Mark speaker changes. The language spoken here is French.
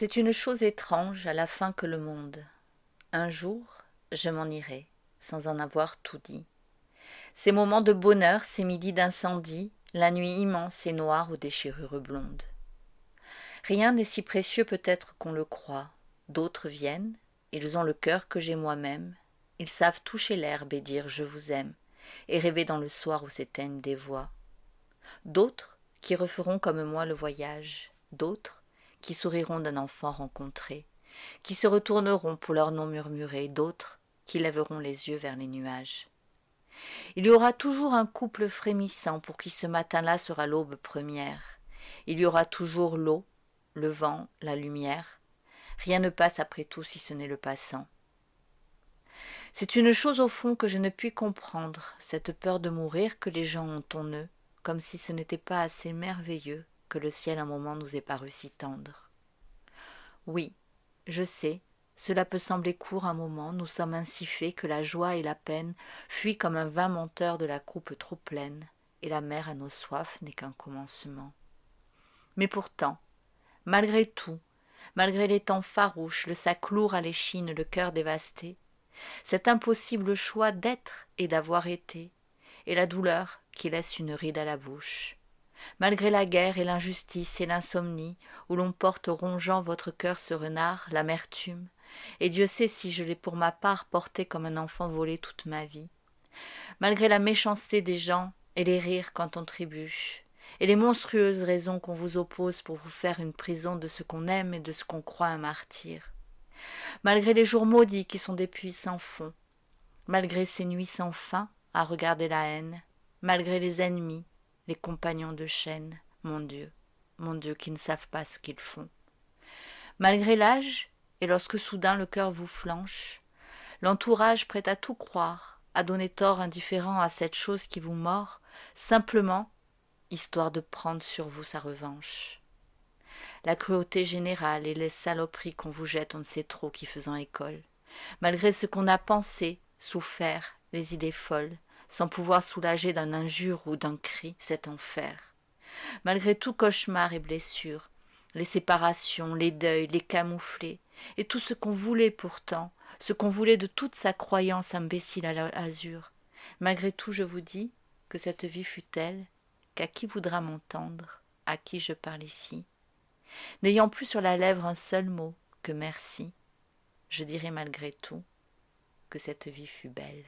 Speaker 1: C'est une chose étrange à la fin que le monde. Un jour, je m'en irai, sans en avoir tout dit. Ces moments de bonheur, ces midis d'incendie, la nuit immense et noire aux déchirures blondes. Rien n'est si précieux peut-être qu'on le croit. D'autres viennent, ils ont le cœur que j'ai moi-même. Ils savent toucher l'herbe et dire je vous aime, et rêver dans le soir où s'éteignent des voix. D'autres qui referont comme moi le voyage, d'autres qui souriront d'un enfant rencontré, qui se retourneront pour leur nom murmuré, d'autres qui lèveront les yeux vers les nuages. Il y aura toujours un couple frémissant pour qui ce matin-là sera l'aube première. Il y aura toujours l'eau, le vent, la lumière. Rien ne passe après tout si ce n'est le passant. C'est une chose au fond que je ne puis comprendre, cette peur de mourir que les gens ont en eux, comme si ce n'était pas assez merveilleux que le ciel un moment nous ait paru si tendre. Oui, je sais, cela peut sembler court un moment, nous sommes ainsi faits que la joie et la peine fuient comme un vin menteur de la coupe trop pleine, et la mer à nos soifs n'est qu'un commencement. Mais pourtant, malgré tout, malgré les temps farouches, le sac lourd à l'échine, le cœur dévasté, cet impossible choix d'être et d'avoir été, et la douleur qui laisse une ride à la bouche. Malgré la guerre et l'injustice et l'insomnie, où l'on porte rongeant votre cœur ce renard, l'amertume, et Dieu sait si je l'ai pour ma part porté comme un enfant volé toute ma vie. Malgré la méchanceté des gens et les rires quand on trébuche, et les monstrueuses raisons qu'on vous oppose pour vous faire une prison de ce qu'on aime et de ce qu'on croit un martyr. Malgré les jours maudits qui sont des puits sans fond, malgré ces nuits sans fin à regarder la haine, malgré les ennemis, les compagnons de chaîne, mon Dieu, qui ne savent pas ce qu'ils font. Malgré l'âge, et lorsque soudain le cœur vous flanche, l'entourage prêt à tout croire, à donner tort indifférent à cette chose qui vous mord, simplement, histoire de prendre sur vous sa revanche. La cruauté générale et les saloperies qu'on vous jette on ne sait trop qui faisant école, malgré ce qu'on a pensé, souffert, les idées folles, sans pouvoir soulager d'un injure ou d'un cri cet enfer. Malgré tout cauchemar et blessure, les séparations, les deuils, les camouflés, et tout ce qu'on voulait pourtant, ce qu'on voulait de toute sa croyance imbécile à l'azur, malgré tout je vous dis que cette vie fut telle qu'à qui voudra m'entendre, à qui je parle ici, n'ayant plus sur la lèvre un seul mot que merci, je dirai malgré tout que cette vie fut belle.